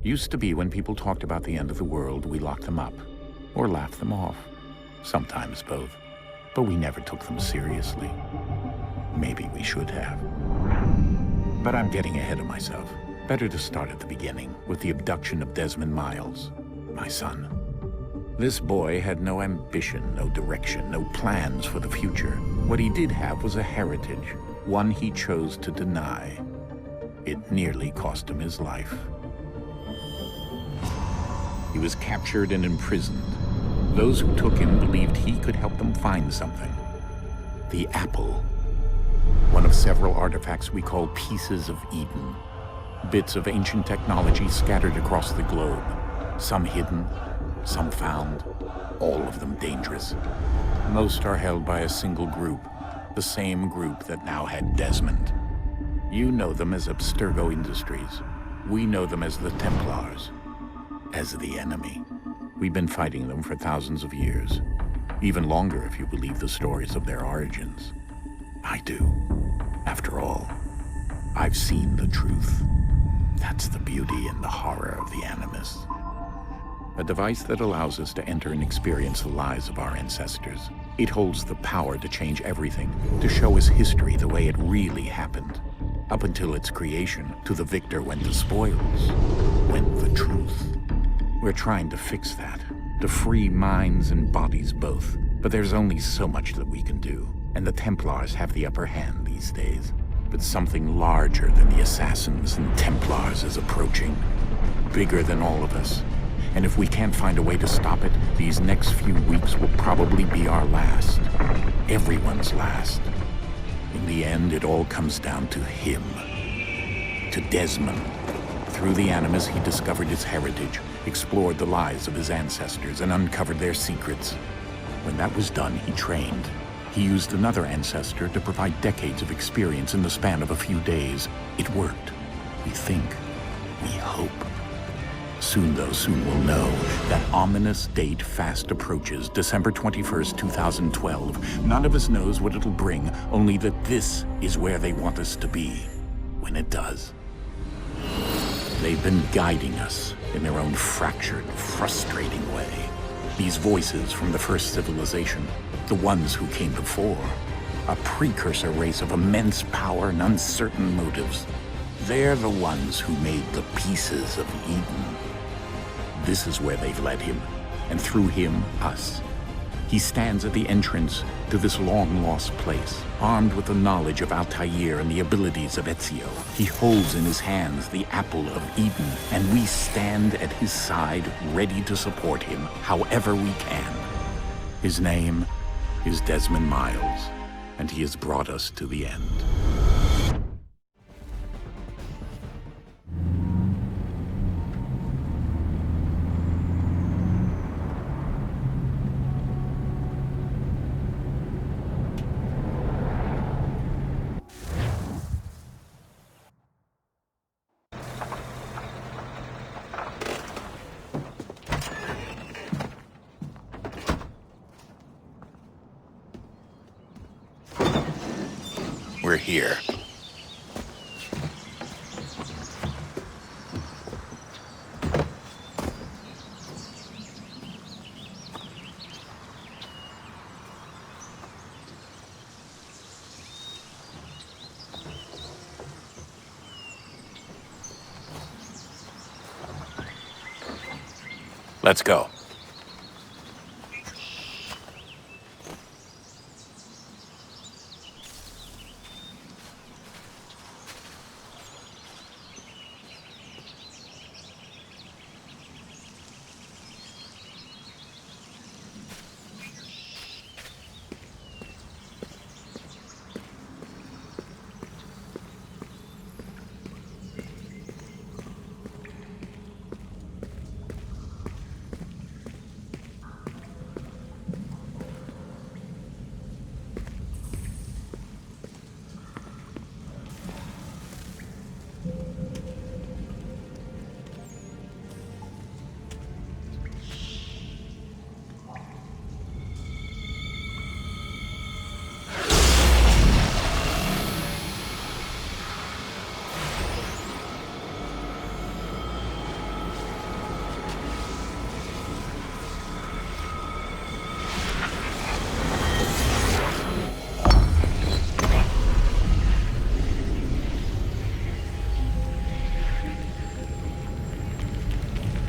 Used to be when people talked about the end of the world, we locked them up. Or laughed them off. Sometimes both. But we never took them seriously. Maybe we should have. But I'm getting ahead of myself. Better to start at the beginning, with the abduction of Desmond Miles, my son. This boy had no ambition, no direction, no plans for the future. What he did have was a heritage, one he chose to deny. It nearly cost him his life. He was captured and imprisoned. Those who took him believed he could help them find something. The apple. One of several artifacts we call pieces of Eden. Bits of ancient technology scattered across the globe. Some hidden, some found, all of them dangerous. Most are held by a single group, the same group that now had Desmond. You know them as Abstergo Industries. We know them as the Templars, as the enemy. We've been fighting them for thousands of years, even longer if you believe the stories of their origins. I do. After all, I've seen the truth. That's the beauty and the horror of the Animus. A device that allows us to enter and experience the lives of our ancestors. It holds the power to change everything, to show us history the way it really happened. Up until its creation, to the victor went the spoils, went the truth. We're trying to fix that, to free minds and bodies both. But there's only so much that we can do, and the Templars have the upper hand these days. But something larger than the Assassins and Templars is approaching, bigger than all of us. And if we can't find a way to stop it, these next few weeks will probably be our last. Everyone's last. In the end, it all comes down to him. To Desmond. Through the Animus, he discovered his heritage, explored the lives of his ancestors, and uncovered their secrets. When that was done, he trained. He used another ancestor to provide decades of experience in the span of a few days. It worked. We think. We hope. Soon, though, soon we'll know. That ominous date fast approaches, December 21st, 2012. None of us knows what it'll bring, only that this is where they want us to be, when it does. They've been guiding us in their own fractured, frustrating way. These voices from the first civilization, the ones who came before, a precursor race of immense power and uncertain motives. They're the ones who made the pieces of Eden. This is where they've led him, and through him, us. He stands at the entrance to this long-lost place, armed with the knowledge of Altair and the abilities of Ezio. He holds in his hands the apple of Eden, and we stand at his side, ready to support him however we can. His name is Desmond Miles, and he has brought us to the end. We're here. Let's go.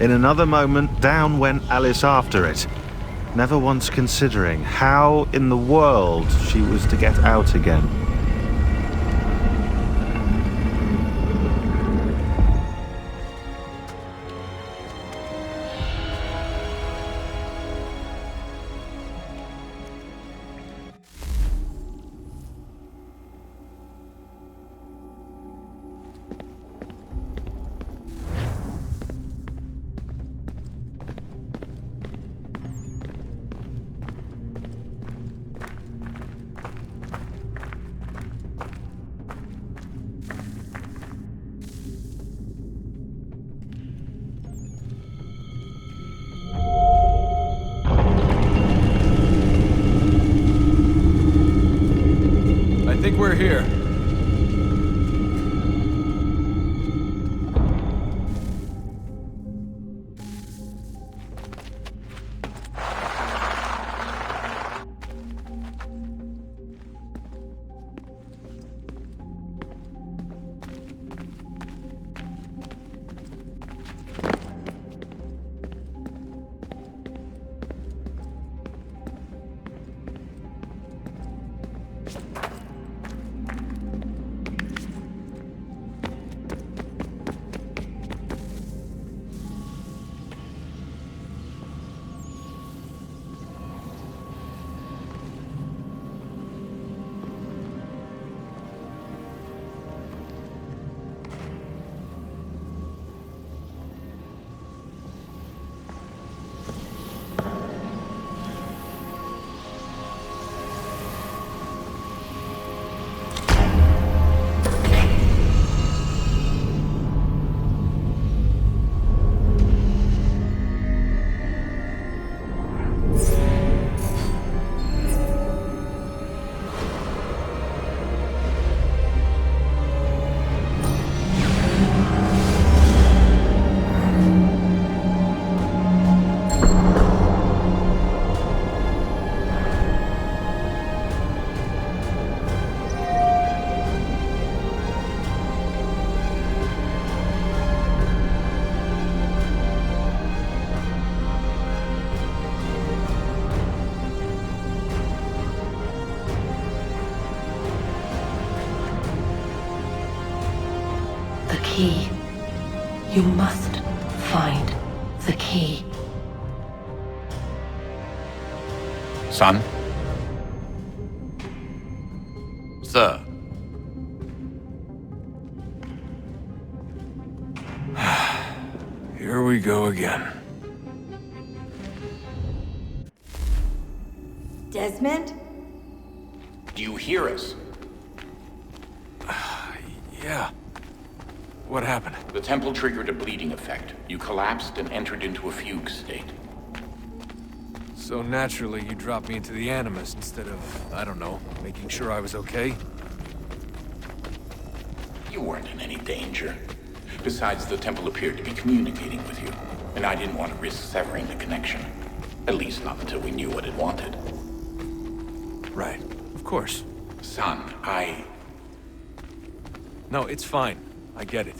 In another moment, down went Alice after it, never once considering how in the world she was to get out again. I think we're here. The key. You must find the key. Son? Sir. Here we go again. Desmond? Do you hear us? Yeah. What happened? The temple triggered a bleeding effect. You collapsed and entered into a fugue state. So naturally, you dropped me into the Animus instead of, I don't know, making sure I was okay? You weren't in any danger. Besides, the temple appeared to be communicating with you, and I didn't want to risk severing the connection. At least not until we knew what it wanted. Right. Of course. Son, No, it's fine. I get it.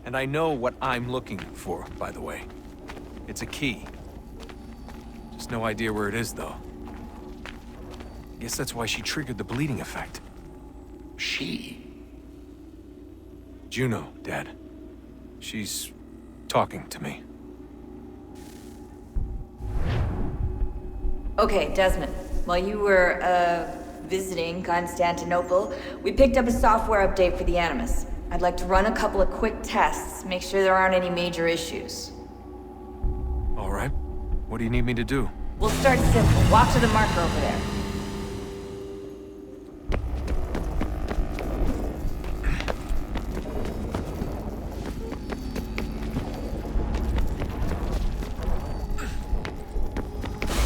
And I know what I'm looking for, by the way. It's a key. Just no idea where it is, though. Guess that's why she triggered the bleeding effect. She? Juno, Dad. She's talking to me. Okay, Desmond. While you were, visiting Constantinople, we picked up a software update for the Animus. I'd like to run a couple of quick tests, make sure there aren't any major issues. All right. What do you need me to do? We'll start simple. Walk to the marker over there.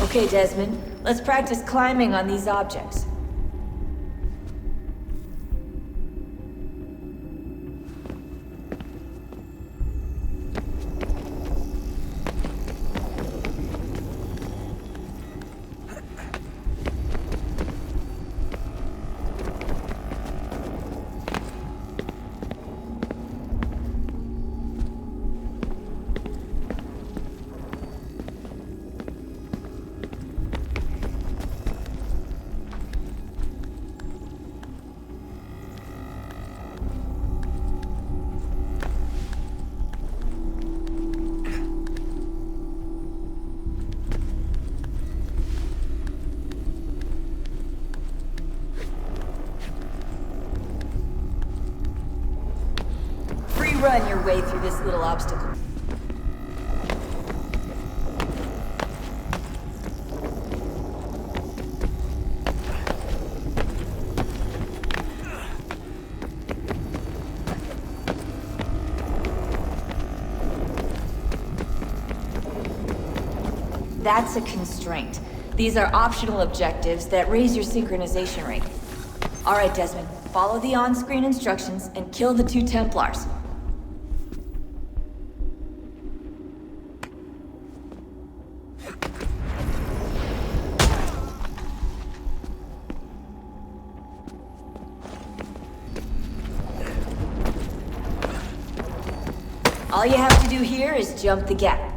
Okay, Desmond. Let's practice climbing on these objects. run your way through this little obstacle. That's a constraint. These are optional objectives that raise your synchronization rate. All right, Desmond. Follow the on-screen instructions and kill the 2 Templars. All you have to do here is jump the gap.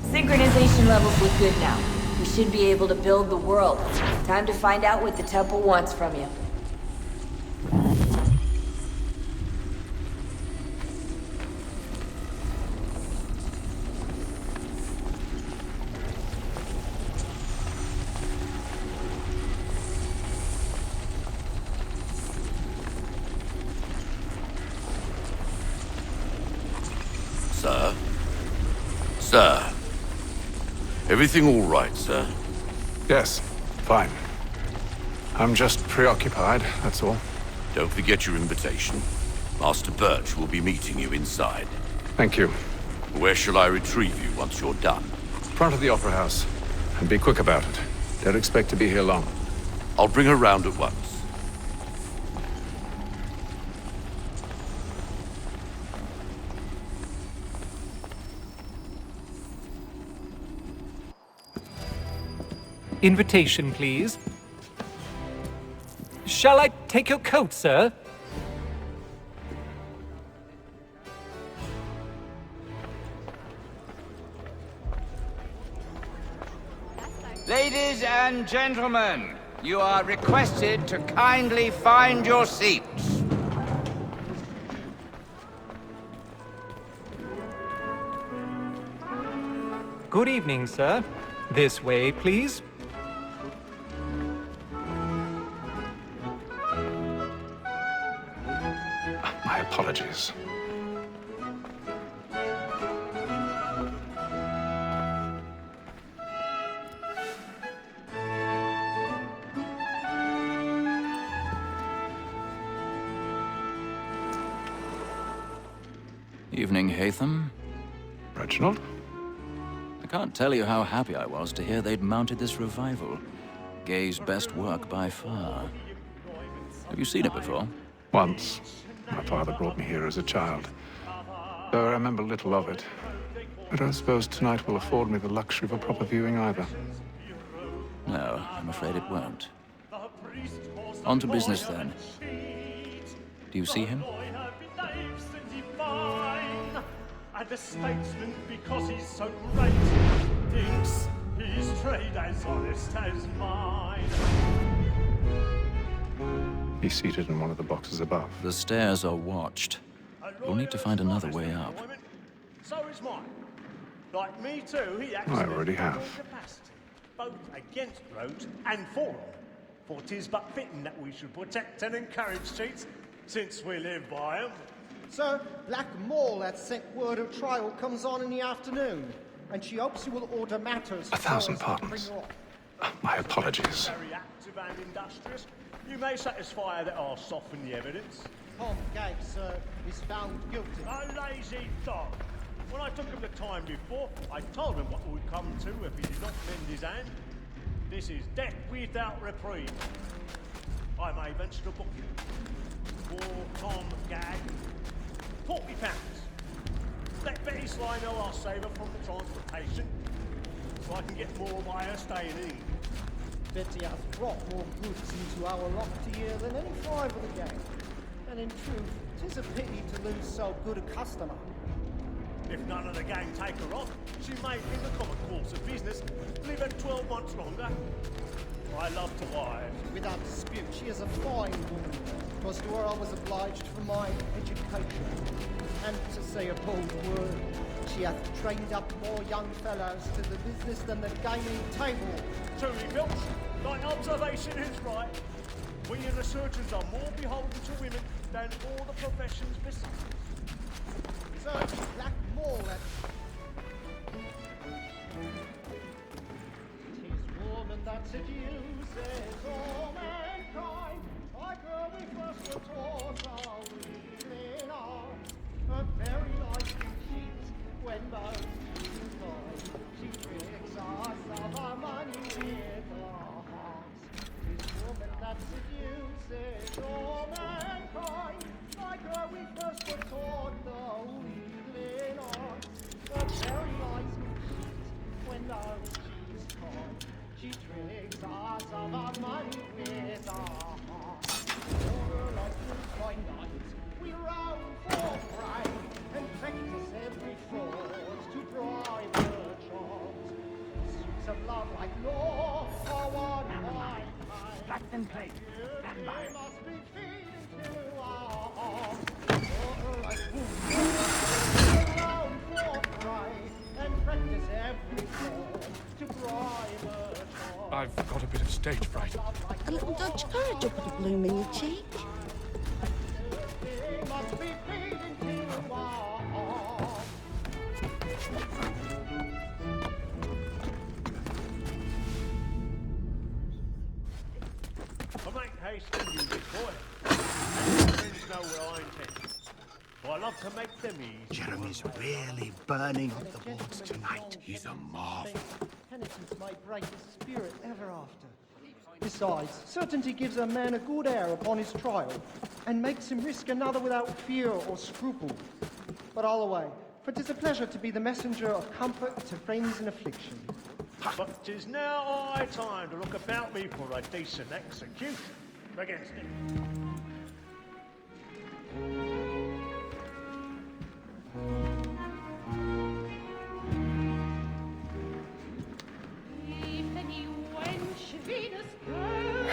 Synchronization levels look good now. We should be able to build the world. Time to find out what the temple wants from you. Sir? Sir? Everything all right, sir? Yes, fine. I'm just preoccupied, that's all. Don't forget your invitation. Master Birch will be meeting you inside. Thank you. Where shall I retrieve you once you're done? Front of the Opera House. And be quick about it. Don't expect to be here long. I'll bring her round at once. Invitation, please. Shall I take your coat, sir? Ladies and gentlemen, you are requested to kindly find your seats. Good evening, sir. This way, please. My apologies. Evening, Haytham. Reginald? I can't tell you how happy I was to hear they'd mounted this revival. Gay's best work by far. Have you seen it before? Once. My father brought me here as a child. Though I remember little of it. I don't suppose tonight will afford me the luxury of a proper viewing either. No, I'm afraid it won't. On to business, then. Do you see him? And a statesman because he's so great thinks his trade as honest as mine. He's seated in one of the boxes above. The stairs are watched. You'll need to find another way up. So is mine. Like me too, he acts I already have. capacity, both against roads and for them. For 'tis but fitting that we should protect and encourage cheats, since we live by 'em. Sir, Black Mall has sent word of trial comes on in the afternoon, and she hopes you will order matters. 1,000 pardons. My apologies. Very active and industrious. You may satisfy that I'll soften the evidence. Tom Gage, sir, is found guilty. A lazy dog. When I took him the time before, I told him what would come to if he did not lend his hand. This is death without reprieve. I may venture to book him. For Tom Gage, £40. Let Miss Lionel, I'll save her from the transportation, so I can get more by her staying in. Betty has brought more goods into our lofty year than any five of the gang. And in truth, 'tis a pity to lose so good a customer. If none of the gang take her on, she may, in the common course of business, live at 12 months longer. I love to wives. Without dispute, she is a fine woman. 'Twas to her I was obliged for my education. And to say a bold word, she hath trained up more young fellows to the business than the gaming table. Truly, Milch, thy observation is right. We and the surgeons are more beholden to women than all the professions besides. Search Black Mall at... 'Tis woman that seduces all mankind. Like her we first were taught our reasoning are. Her very life we cheat when both combine. She tricks us of our money with our hearts. 'Tis woman that seduces all mankind. Like her we first were taught the wheedling on. Her very life we cheat when both she's caught. She tricks us of our money with our hearts. For like to find night, we roam for prey and practice every fraud to bribe her charms. Suits of love like law are one by time. That's in place. Stand by. They must be feeding to our arms. For like we roam for prey and practice every fraud to bribe her charms. I've got a bit of stage fright. A little Dutch courage will put a bloom in your cheek. They must be feeding to our arms. I make haste to use it, boy. And your friends know where I intend. For I love to make them easy. Jeremy's really burning up the boards tonight. He's a marvel. Penitence may break his spirit ever after. Besides, certainty gives a man a good air upon his trial, and makes him risk another without fear or scruple. But all away, for 'tis a pleasure to be the messenger of comfort to friends in affliction. But 'tis now high time to look about me for a decent execution against him.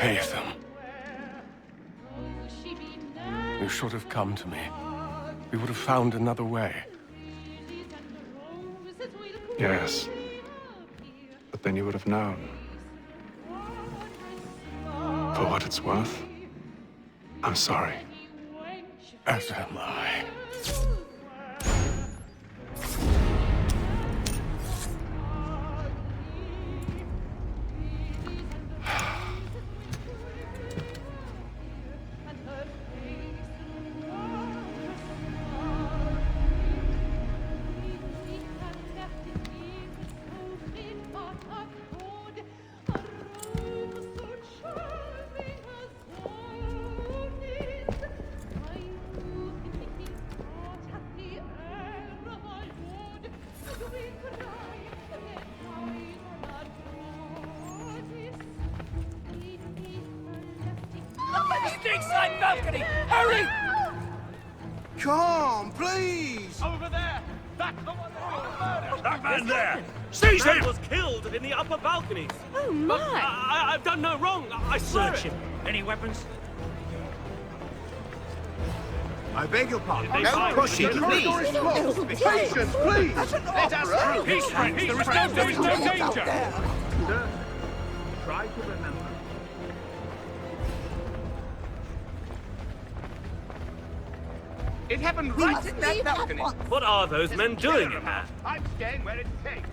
Haytham. You should have come to me. We would have found another way. Yes. But then you would have known. For what it's worth, I'm sorry. As am I. Side balcony! Hurry! Come, please! Over there! That's the one that was murdered! That man there! Seize him! was killed in the upper balconies. Oh my! I've done no wrong. I swear Search it. him. Any weapons? I beg your pardon. Did they Don't find push him? it, please! Patience, please! Let us through. Peace, friends. There is no danger. Sir, try to remember. It happened right in that balcony. What are those men doing in there? I'm staying where it takes.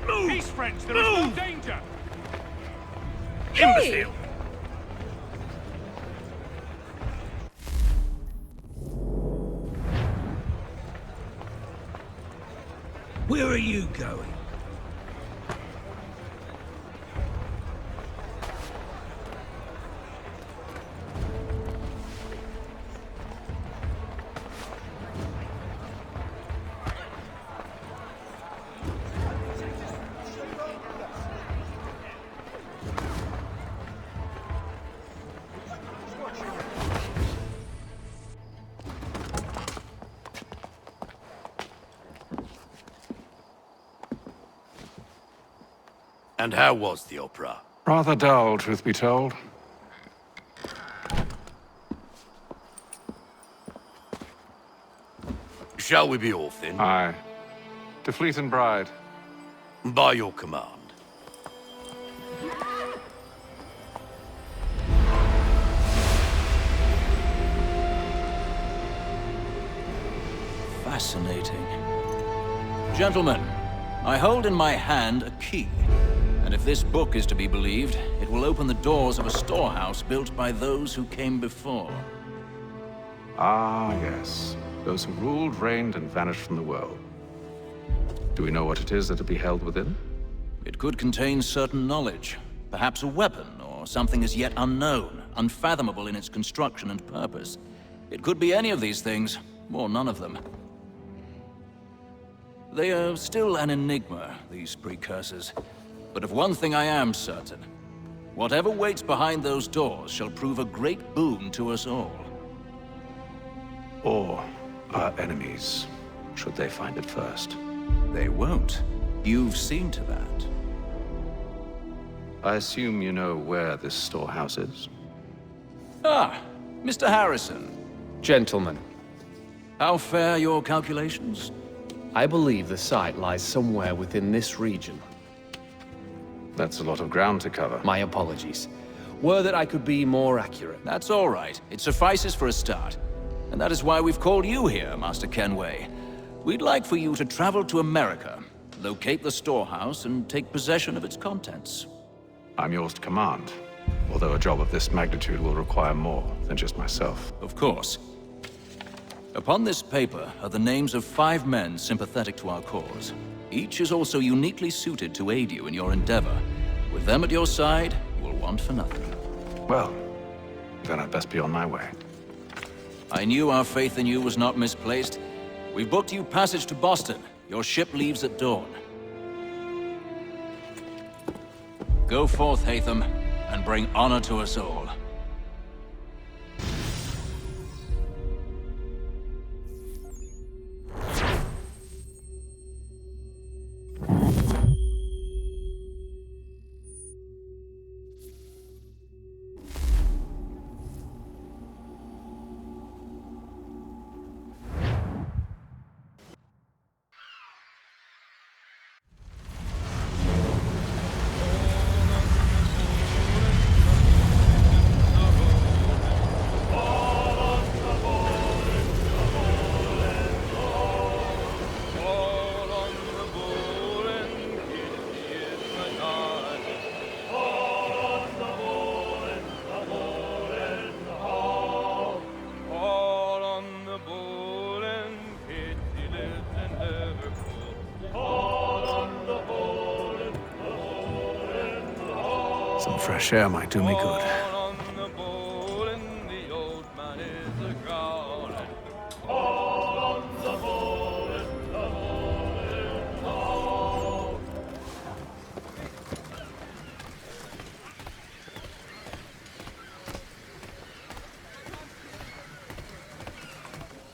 Move! Peace, friends. There is no danger. Imbecile! Where are you going? And how was the opera? Rather dull, truth be told. Shall we be off then? Aye. To Fleet and Bride. By your command. Fascinating. Gentlemen, I hold in my hand a key. And if this book is to be believed, it will open the doors of a storehouse built by those who came before. Ah, yes. Those who ruled, reigned, and vanished from the world. Do we know what it is that will be held within? It could contain certain knowledge. Perhaps a weapon, or something as yet unknown, unfathomable in its construction and purpose. It could be any of these things, or none of them. They are still an enigma, these precursors. But of one thing I am certain. Whatever waits behind those doors shall prove a great boon to us all. Or our enemies, should they find it first. They won't. You've seen to that. I assume you know where this storehouse is? Ah, Mr. Harrison. Gentlemen, How fare your calculations? I believe the site lies somewhere within this region. That's a lot of ground to cover. My apologies. Were that I could be more accurate. That's all right. It suffices for a start. And that is why we've called you here, Master Kenway. We'd like for you to travel to America, locate the storehouse, and take possession of its contents. I'm yours to command, although a job of this magnitude will require more than just myself. Of course. Upon this paper are the names of 5 men sympathetic to our cause. Each is also uniquely suited to aid you in your endeavor. With them at your side, you will want for nothing. Well, then I'd best be on my way. I knew our faith in you was not misplaced. We've booked you passage to Boston. Your ship leaves at dawn. Go forth, Hatham, and bring honor to us all. Some fresh air might do me good.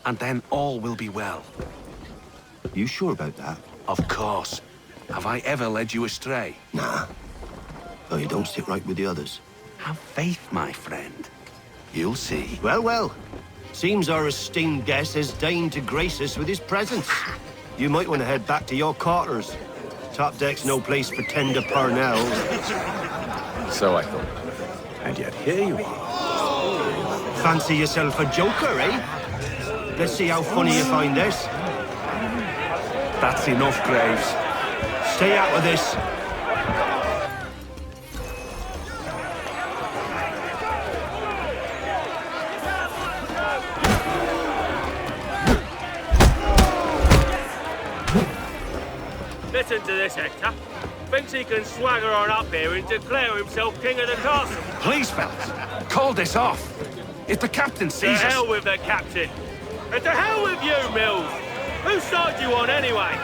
And then all will be well. You sure about that? Of course. Have I ever led you astray? Nah. Though you don't stick right with the others. Have faith, my friend. You'll see. Well, well. Seems our esteemed guest has deigned to grace us with his presence. You might want to head back to your quarters. Top deck's no place for tender parnells. So I thought. And yet here you are. Fancy yourself a joker, eh? Let's see how funny you find this. That's enough, Graves. Stay out of this. Listen to this, Hector. Thinks he can swagger on up here and declare himself king of the castle. Please, fellas, call this off. If the captain To sees us... hell with the captain. And to hell with you, Mills. Whose side you on, anyway?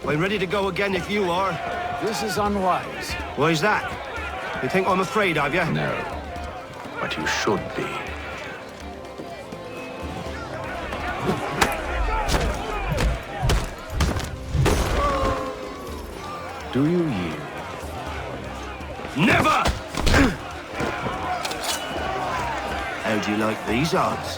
I'm ready to go again if you are. This is unwise. Why's that? You think I'm afraid of you? No. But you should be. Do you yield? Never! How do you like these odds?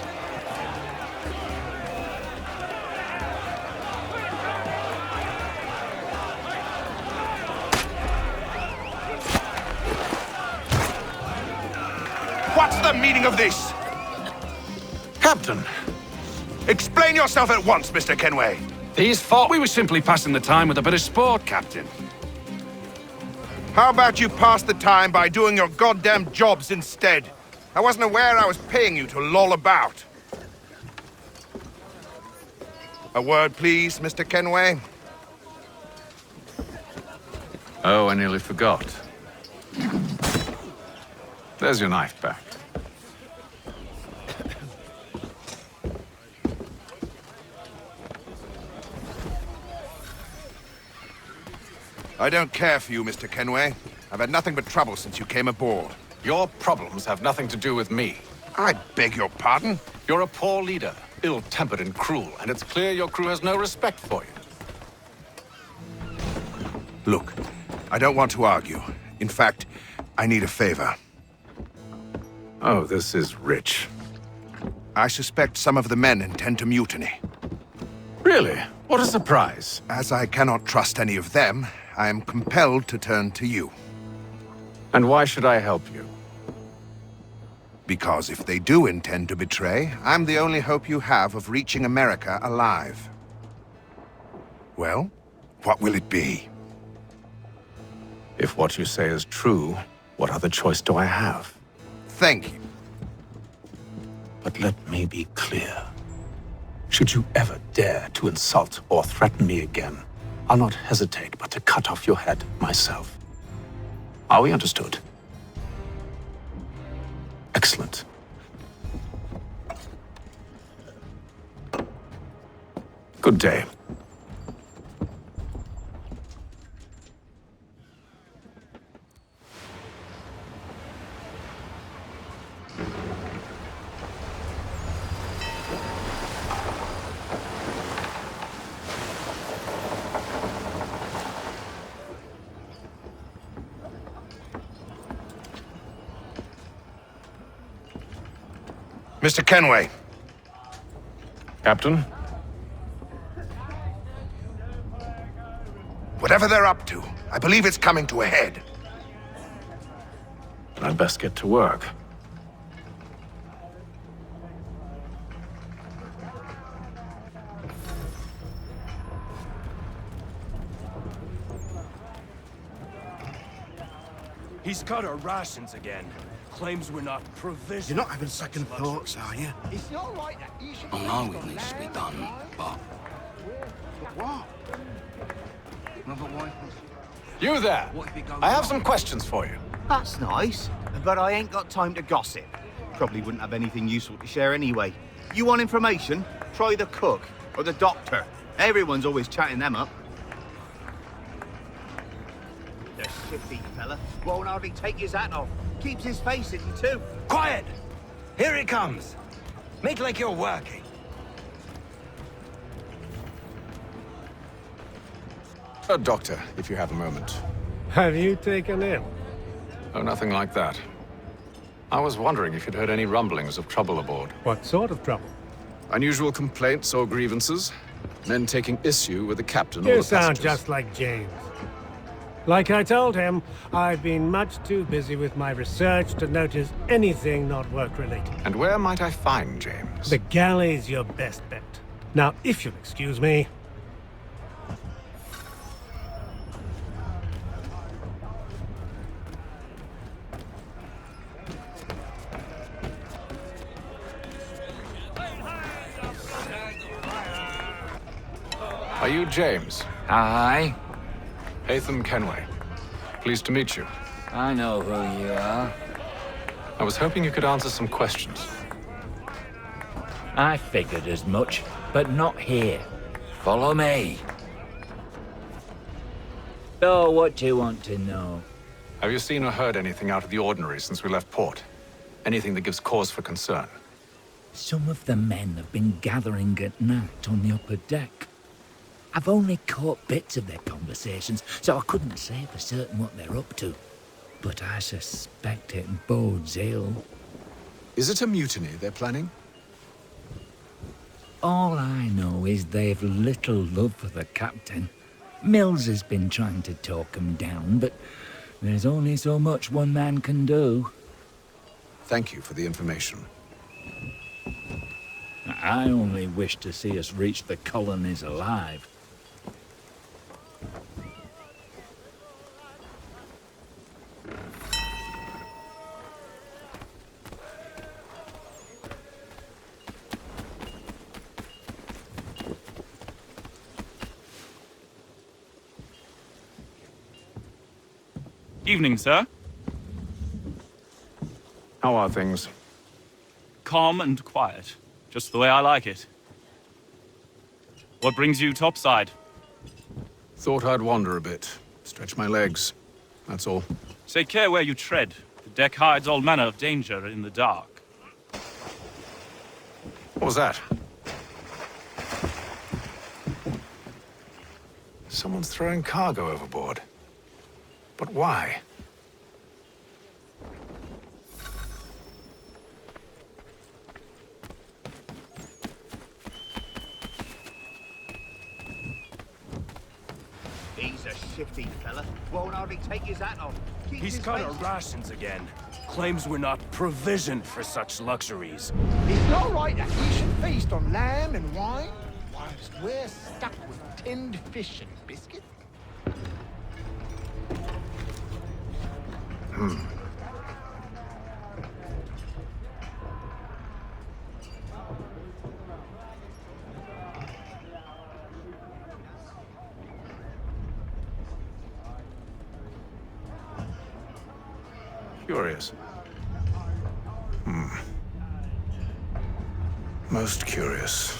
What's the meaning of this? Captain! Explain yourself at once, Mr. Kenway. These thought we were simply passing the time with a bit of sport, Captain. How about you pass the time by doing your goddamn jobs instead? I wasn't aware I was paying you to loll about. A word, please, Mr. Kenway. Oh, I nearly forgot. There's your knife back. I don't care for you, Mr. Kenway. I've had nothing but trouble since you came aboard. Your problems have nothing to do with me. I beg your pardon? You're a poor leader, ill-tempered and cruel, and it's clear your crew has no respect for you. Look, I don't want to argue. In fact, I need a favor. Oh, this is rich. I suspect some of the men intend to mutiny. Really? What a surprise. As I cannot trust any of them, I am compelled to turn to you. And why should I help you? Because if they do intend to betray, I'm the only hope you have of reaching America alive. Well, what will it be? If what you say is true, what other choice do I have? Thank you. But let me be clear. Should you ever dare to insult or threaten me again, I'll not hesitate but to cut off your head myself. Are we understood? Excellent. Good day. Mr. Kenway. Captain? Whatever they're up to, I believe it's coming to a head. Then I'd best get to work. He's cut our rations again. Claims we're not provisioned. You're not having second thoughts, are you? It's not right that you should... I know it needs to be done, but... What? You there! I have some questions for you. That's nice, but I ain't got time to gossip. Probably wouldn't have anything useful to share anyway. You want information? Try the cook or the doctor. Everyone's always chatting them up. The shifty fella won't hardly take his hat off. Keeps his face in too. Quiet! Here he comes. Make like you're working. Doctor, if you have a moment. Have you taken him? Oh, nothing like that. I was wondering if you'd heard any rumblings of trouble aboard. What sort of trouble? Unusual complaints or grievances? Men taking issue with the captain or You the sound passengers? just like James. Like I told him, I've been much too busy with my research to notice anything not work-related. And where might I find James? The galley's your best bet. Now, if you'll excuse me... Are you James? Aye. Haytham Kenway. Pleased to meet you. I know who you are. I was hoping you could answer some questions. I figured as much, but not here. Follow me. So, what do you want to know? Have you seen or heard anything out of the ordinary since we left port? Anything that gives cause for concern? Some of the men have been gathering at night on the upper deck. I've only caught bits of their conversations, so I couldn't say for certain what they're up to. But I suspect it bodes ill. Is it a mutiny they're planning? All I know is they've little love for the captain. Mills has been trying to talk him down, but there's only so much one man can do. Thank you for the information. I only wish to see us reach the colonies alive. Evening, sir. How are things? Calm and quiet. Just the way I like it. What brings you topside? Thought I'd wander a bit. Stretch my legs. That's all. Take care where you tread. The deck hides all manner of danger in the dark. What was that? Someone's throwing cargo overboard. But why? He's a shifty fella. Won't hardly take his hat off. Keeps He's his cut face- our rations again. Claims we're not provisioned for such luxuries. It's not right that we should feast on lamb and wine whilst we're stuck with tinned fish and biscuits. Curious. Most curious.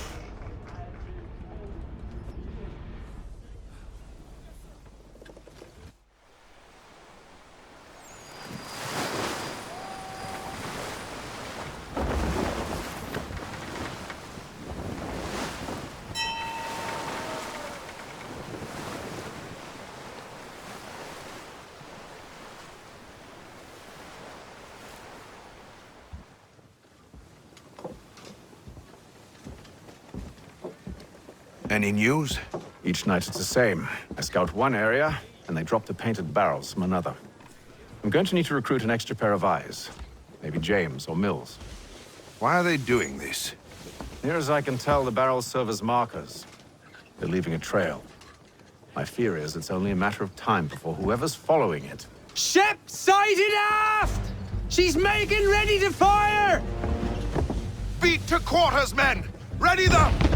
Any news? Each night it's the same. I scout one area, and they drop the painted barrels from another. I'm going to need to recruit an extra pair of eyes. Maybe James or Mills. Why are they doing this? Near as I can tell, the barrels serve as markers. They're leaving a trail. My fear is it's only a matter of time before whoever's following it... Ship sighted aft! She's making ready to fire! Beat to quarters, men! Ready the...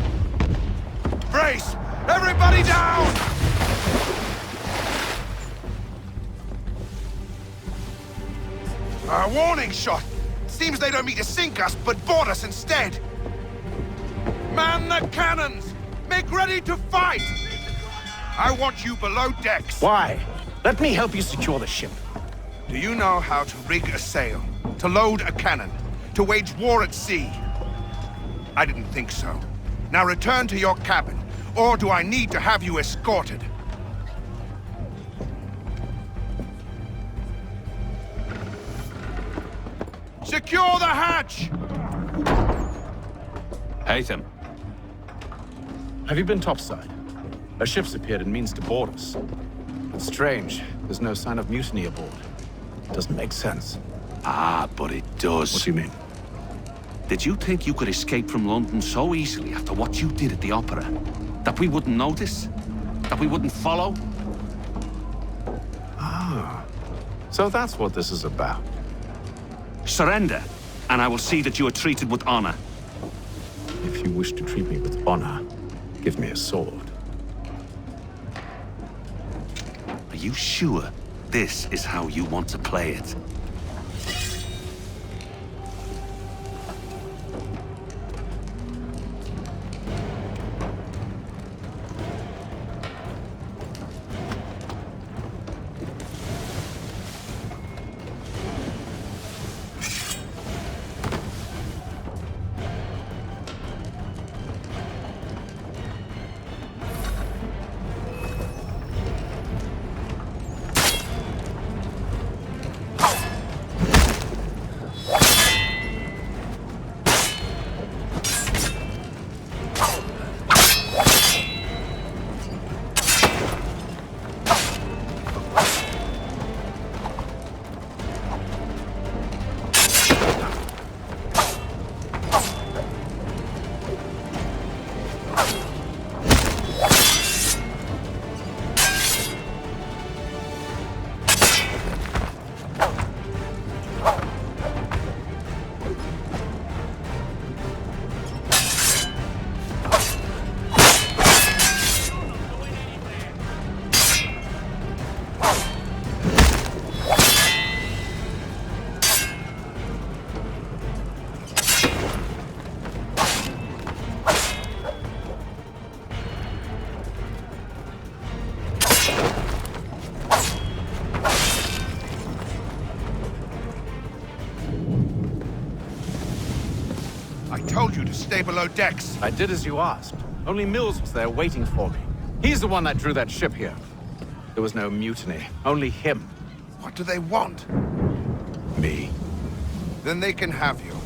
Brace! Everybody down! A warning shot! Seems they don't mean to sink us, but board us instead! Man the cannons! Make ready to fight! I want you below decks. Why? Let me help you secure the ship. Do you know how to rig a sail? To load a cannon? To wage war at sea? I didn't think so. Now return to your cabin, or do I need to have you escorted? Secure the hatch! Haytham. Have you been topside? A ship's appeared and means to board us. It's strange. There's no sign of mutiny aboard. Doesn't make sense. Ah, but it does. What do you mean? Did you think you could escape from London so easily after what you did at the opera? That we wouldn't notice? That we wouldn't follow? Ah. So that's what this is about. Surrender, and I will see that you are treated with honor. If you wish to treat me with honor, give me a sword. Are you sure this is how you want to play it? told you to stay below decks. I did as you asked. Only Mills was there waiting for me. He's the one that drew that ship here. There was no mutiny, only him. What do they want? Me. Then they can have you.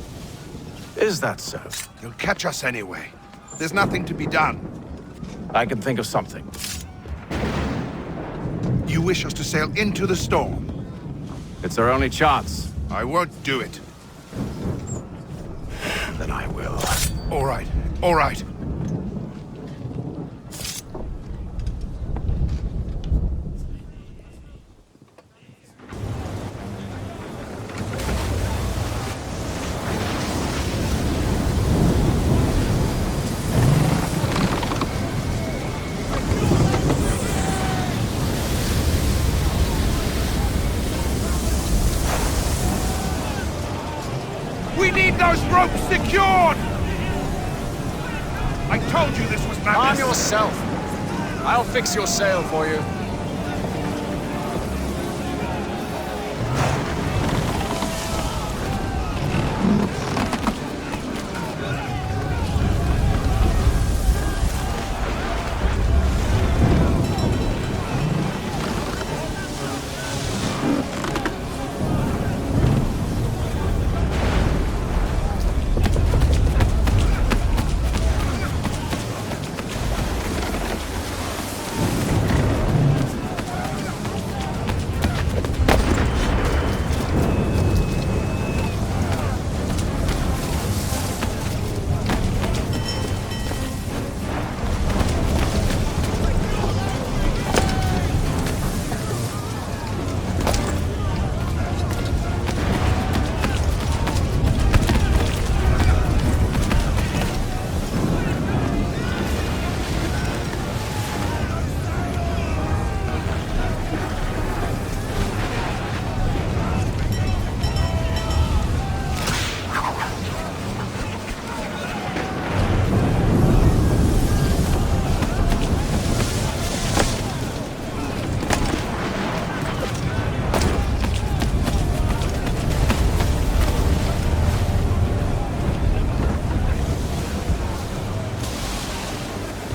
Is that so? You'll catch us anyway. There's nothing to be done. I can think of something. You wish us to sail into the storm? It's our only chance. I won't do it. Then I will. All right, all right. We need those ropes secured! I told you this was madness! Arm yourself! I'll fix your sail for you.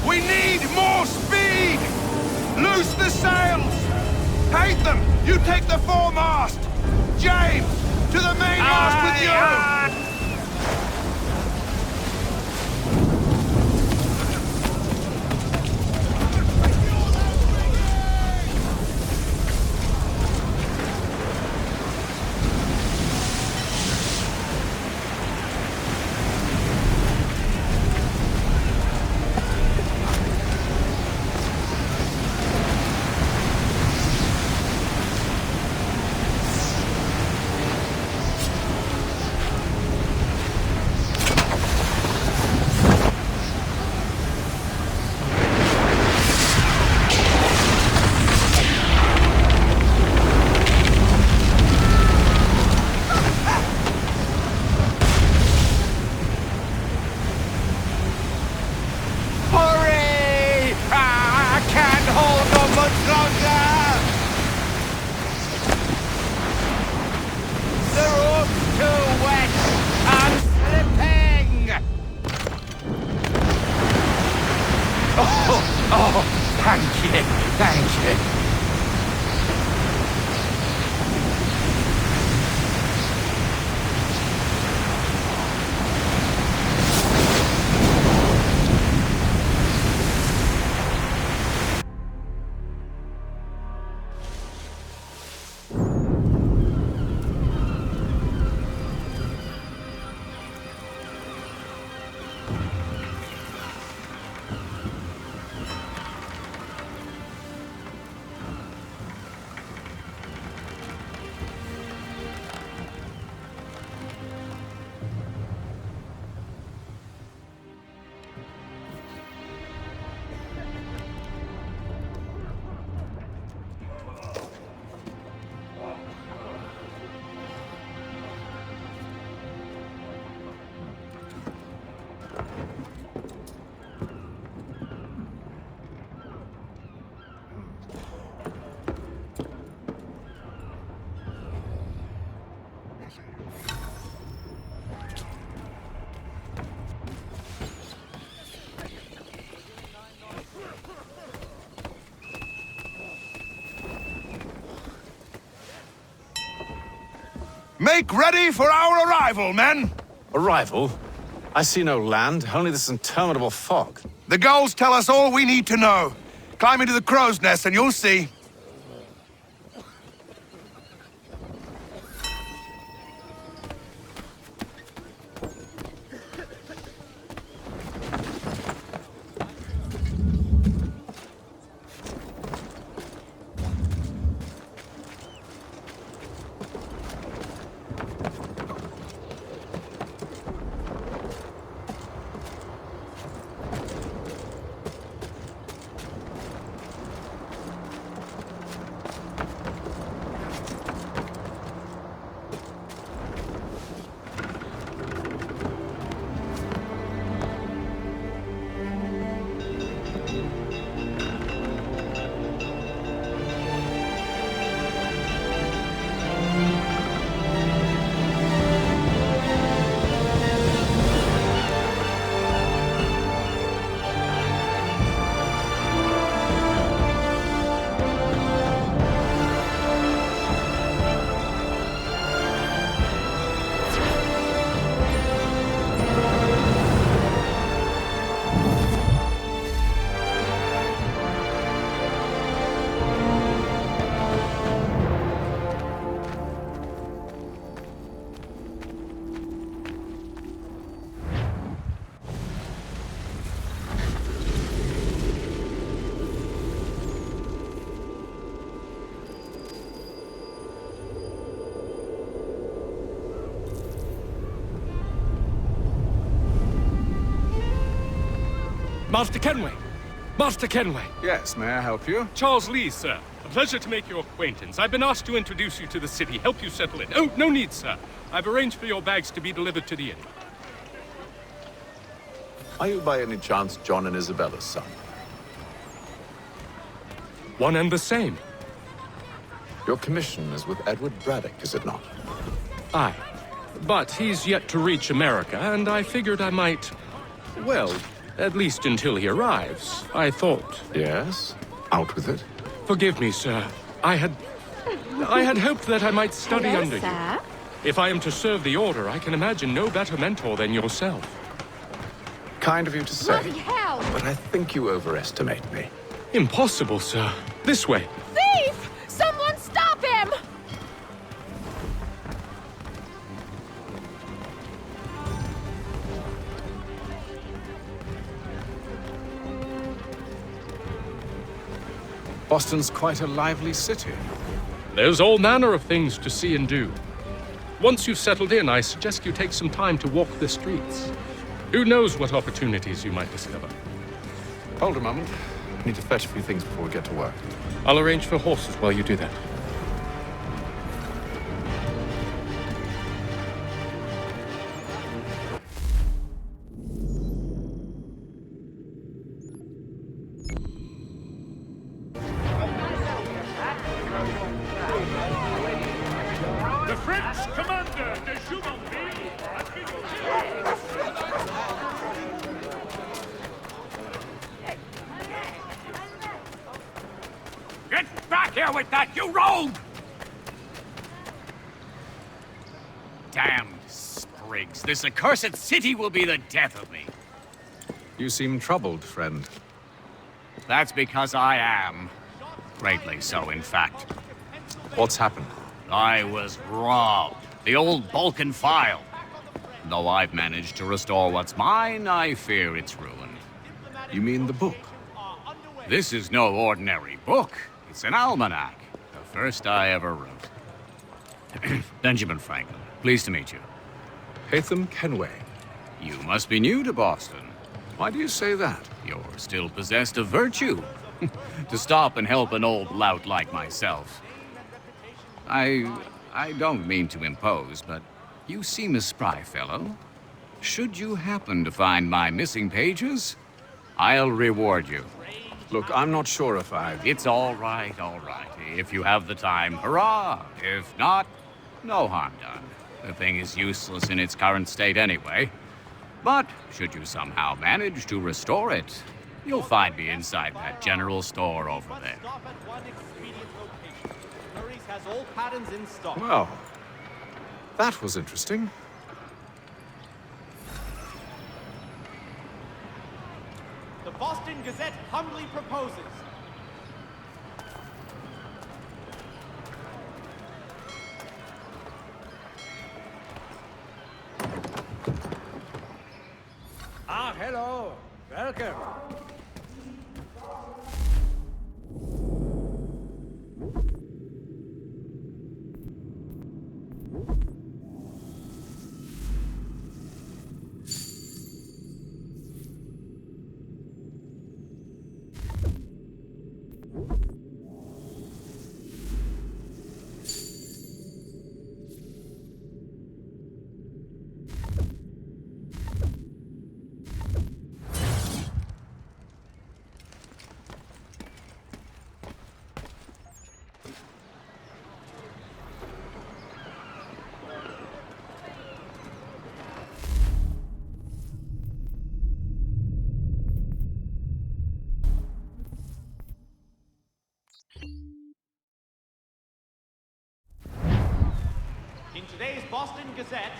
We need more speed! Loose the sails! Haytham, you take the foremast! James, to the mainmast with you! Thank you, thank you. Make ready for our arrival, men! Arrival? I see no land, only this interminable fog. The gulls tell us all we need to know. Climb into the crow's nest and you'll see. Master Kenway! Master Kenway! Yes, may I help you? Charles Lee, sir. A pleasure to make your acquaintance. I've been asked to introduce you to the city, help you settle in. Oh, no need, sir. I've arranged for your bags to be delivered to the inn. Are you by any chance John and Isabella's son? One and the same. Your commission is with Edward Braddock, is it not? Aye. But he's yet to reach America, and I figured I might... Well, at least until he arrives, I thought. Yes? Out with it. Forgive me, sir. I had hoped that I might study under you. If I am to serve the Order, I can imagine no better mentor than yourself. Kind of you to say. Bloody hell! But I think you overestimate me. Impossible, sir. This way. Thief! Someone stop him! Boston's quite a lively city. There's all manner of things to see and do. Once you've settled in, I suggest you take some time to walk the streets. Who knows what opportunities you might discover. Hold a moment. I need to fetch a few things before we get to work. I'll arrange for horses while you do that. The French commander de Jumonville has been Get back here with that, you rogue! Damned sprigs. This accursed city will be the death of me. You seem troubled, friend. That's because I am. Greatly so, in fact. What's happened? I was robbed. The old Balkan file. Though I've managed to restore what's mine, I fear it's ruined. You mean the book? This is no ordinary book. It's an almanac. The first I ever wrote. Benjamin Franklin, pleased to meet you. Haytham Kenway. You must be new to Boston. Why do you say that? You're still possessed of virtue. To stop and help an old lout like myself. I don't mean to impose, but you seem a spry fellow. Should you happen to find my missing pages, I'll reward you. Look, I'm not sure if It's all right, all right. If you have the time, hurrah! If not, no harm done. The thing is useless in its current state anyway. But should you somehow manage to restore it, you'll find me inside that general store over there. Has all patterns in stock. Well, That was interesting. The Boston Gazette humbly proposes. Ah, hello. Welcome. In today's Boston Gazette,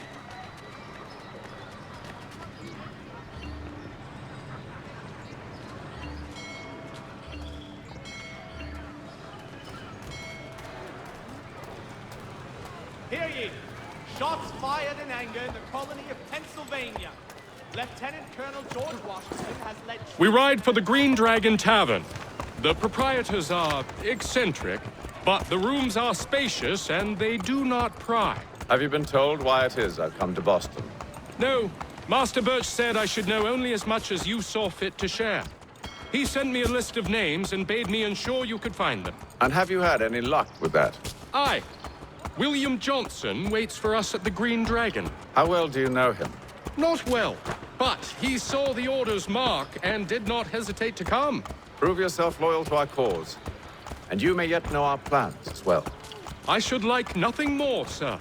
hear ye! Shots fired in anger in the colony of Pennsylvania. Lieutenant Colonel George Washington has led... We ride for the Green Dragon Tavern. The proprietors are eccentric, but the rooms are spacious and they do not pry. Have you been told why it is I've come to Boston? No. Master Birch said I should know only as much as you saw fit to share. He sent me a list of names and bade me ensure you could find them. And have you had any luck with that? Aye. William Johnson waits for us at the Green Dragon. How well do you know him? Not well, but he saw the order's mark and did not hesitate to come. Prove yourself loyal to our cause, and you may yet know our plans as well. I should like nothing more, sir.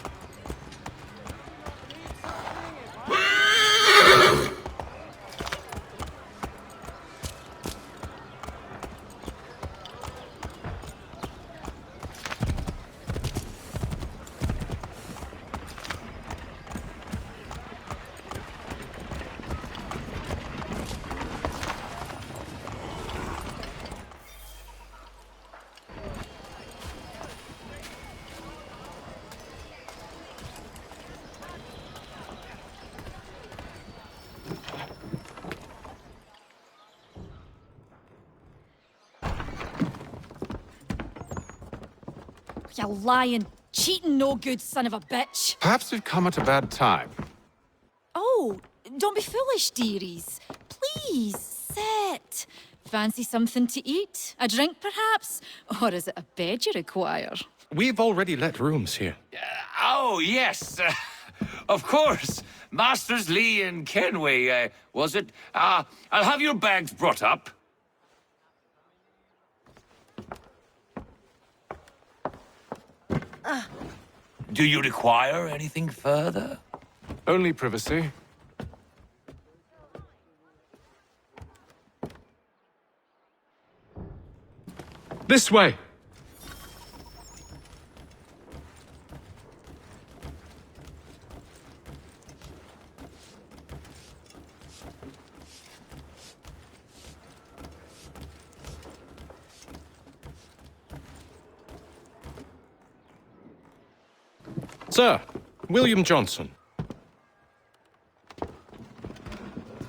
You lying, cheating, no good son of a bitch. Perhaps we've come at a bad time. Oh, don't be foolish, dearies. Please, sit. Fancy something to eat? A drink, perhaps? Or is it a bed you require? We've already let rooms here. Oh, yes. Of course. Masters Lee and Kenway, was it? I'll have your bags brought up. Do you require anything further? Only privacy. This way. Sir, William Johnson.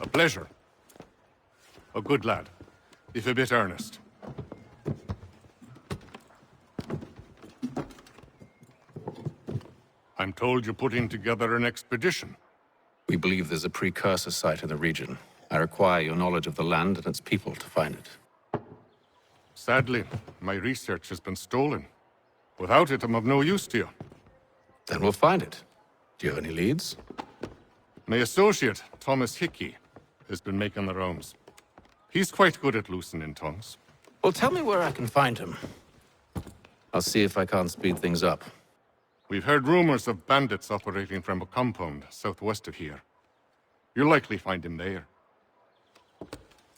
A pleasure. A good lad, if a bit earnest. I'm told you're putting together an expedition. We believe there's a precursor site in the region. I require your knowledge of the land and its people to find it. Sadly, my research has been stolen. Without it, I'm of no use to you. Then we'll find it. Do you have any leads? My associate, Thomas Hickey, has been making the rounds. He's quite good at loosening tongues. Well, tell me where I can find him. I'll see if I can't speed things up. We've heard rumors of bandits operating from a compound southwest of here. You'll likely find him there.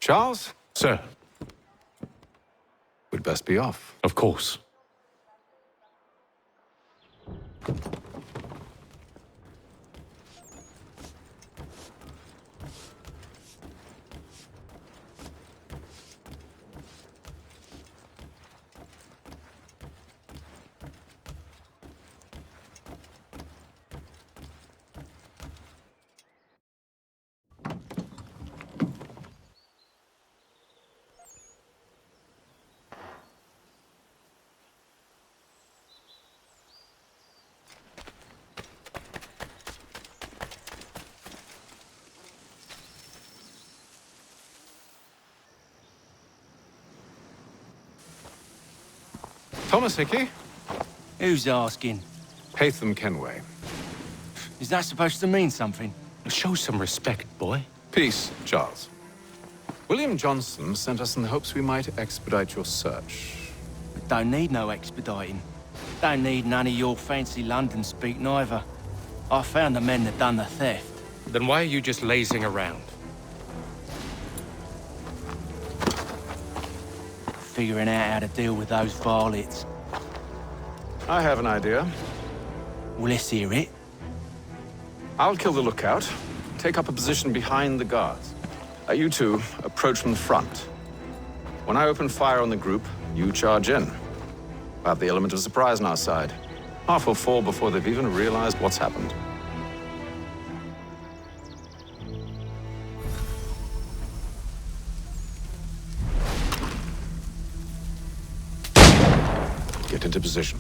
Charles? Sir. We'd best be off. Of course. Thomas Hickey? Who's asking? Haytham Kenway. Is that supposed to mean something? Show some respect, boy. Peace, Charles. William Johnson sent us in the hopes we might expedite your search. We don't need no expediting. Don't need none of your fancy London speak neither. I found the men that done the theft. Then why are you just lazing around? Figuring out how to deal with those varlets. I have an idea. Well, let's hear it. I'll kill the lookout, take up a position behind the guards. You two approach from the front. When I open fire on the group, you charge in. We'll have the element of surprise on our side. Half will fall before they've even realized what's happened. Get into position,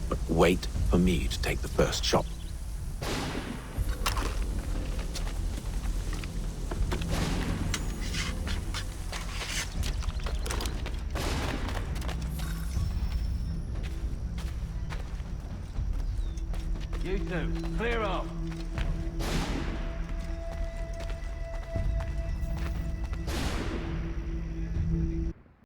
but wait for me to take the first shot. You two, clear off.